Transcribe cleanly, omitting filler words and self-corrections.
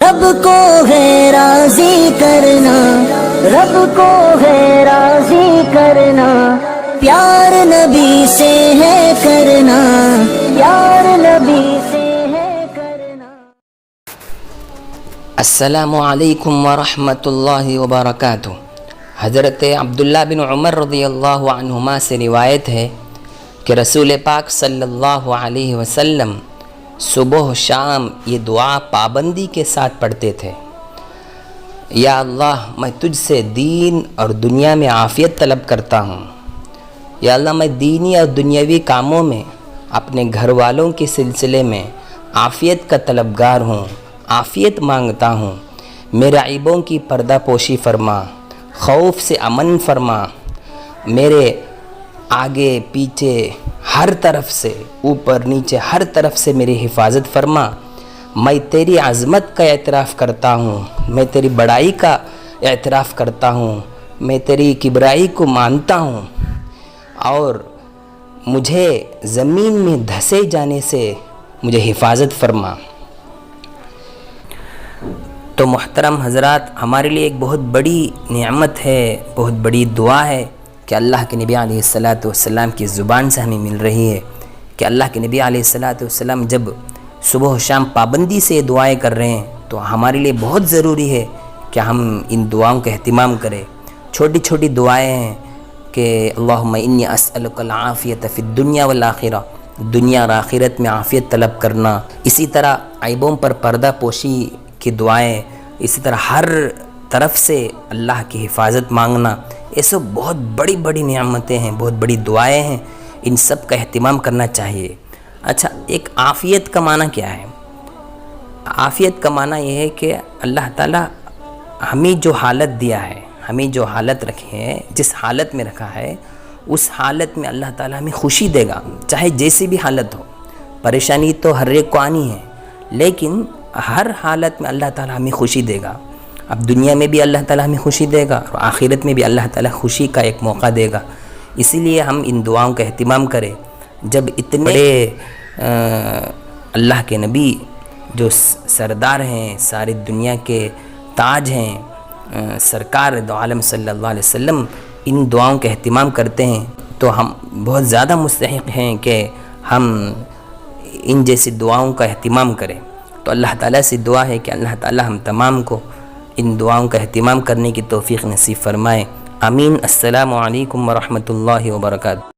رب کو ہے راضی کرنا، رب کو ہے راضی کرنا، پیار نبی سے ہے کرنا، پیار نبی سے ہے کرنا۔ السلام علیکم ورحمۃ اللہ وبرکاتہ۔ حضرت عبداللہ بن عمر رضی اللہ عنہما سے روایت ہے کہ رسول پاک صلی اللہ علیہ وسلم صبح و شام یہ دعا پابندی کے ساتھ پڑھتے تھے: یا اللہ، میں تجھ سے دین اور دنیا میں عافیت طلب کرتا ہوں۔ یا اللہ، میں دینی اور دنیاوی کاموں میں اپنے گھر والوں کے سلسلے میں عافیت کا طلبگار ہوں، عافیت مانگتا ہوں۔ میرے عیبوں کی پردہ پوشی فرما، خوف سے امن فرما، میرے آگے پیچھے ہر طرف سے، اوپر نیچے ہر طرف سے میری حفاظت فرما۔ میں تیری عظمت کا اعتراف کرتا ہوں، میں تیری بڑائی کا اعتراف کرتا ہوں، میں تیری کبرائی کو مانتا ہوں، اور مجھے زمین میں دھسے جانے سے مجھے حفاظت فرما۔ تو محترم حضرات، ہمارے لیے ایک بہت بڑی نعمت ہے، بہت بڑی دعا ہے کہ اللہ کے نبی علیہ السلام کی زبان سے ہمیں مل رہی ہے کہ اللہ کے نبی علیہ السلام جب صبح و شام پابندی سے دعائیں کر رہے ہیں تو ہمارے لیے بہت ضروری ہے کہ ہم ان دعاؤں کا اہتمام کریں۔ چھوٹی چھوٹی دعائیں ہیں کہ اللہم انی اسألک العافیۃ فی الدنیا والآخرہ، دنیا اور آخرت میں عافیت طلب کرنا۔ اسی طرح عیبوں پر پردہ پوشی کی دعائیں، اسی طرح ہر طرف سے اللہ کی حفاظت مانگنا، یہ سب بہت بڑی بڑی نعمتیں ہیں، بہت بڑی دعائیں ہیں، ان سب کا اہتمام کرنا چاہیے۔ اچھا، ایک عافیت کا معنی کیا ہے؟ عافیت کا معنی یہ ہے کہ اللہ تعالیٰ ہمیں جو حالت دیا ہے، ہمیں جو حالت رکھی ہے، جس حالت میں رکھا ہے، اس حالت میں اللہ تعالیٰ ہمیں خوشی دے گا، چاہے جیسی بھی حالت ہو۔ پریشانی تو ہر ایک کو آنی ہے، لیکن ہر حالت میں اللہ تعالیٰ ہمیں خوشی دے گا۔ اب دنیا میں بھی اللہ تعالیٰ ہمیں خوشی دے گا اور آخرت میں بھی اللہ تعالیٰ خوشی کا ایک موقع دے گا۔ اسی لیے ہم ان دعاؤں کا اہتمام کریں۔ جب اتنے بڑے اللہ کے نبی جو سردار ہیں، ساری دنیا کے تاج ہیں، سرکار دو عالم صلی اللہ علیہ وسلم ان دعاؤں کا اہتمام کرتے ہیں، تو ہم بہت زیادہ مستحق ہیں کہ ہم ان جیسی دعاؤں کا اہتمام کریں۔ تو اللہ تعالیٰ سے دعا ہے کہ اللہ تعالیٰ ہم تمام کو ان دعاؤں کا اہتمام کرنے کی توفیق نصیب فرمائے۔ آمین۔ السلام علیکم ورحمۃ اللہ وبرکاتہ۔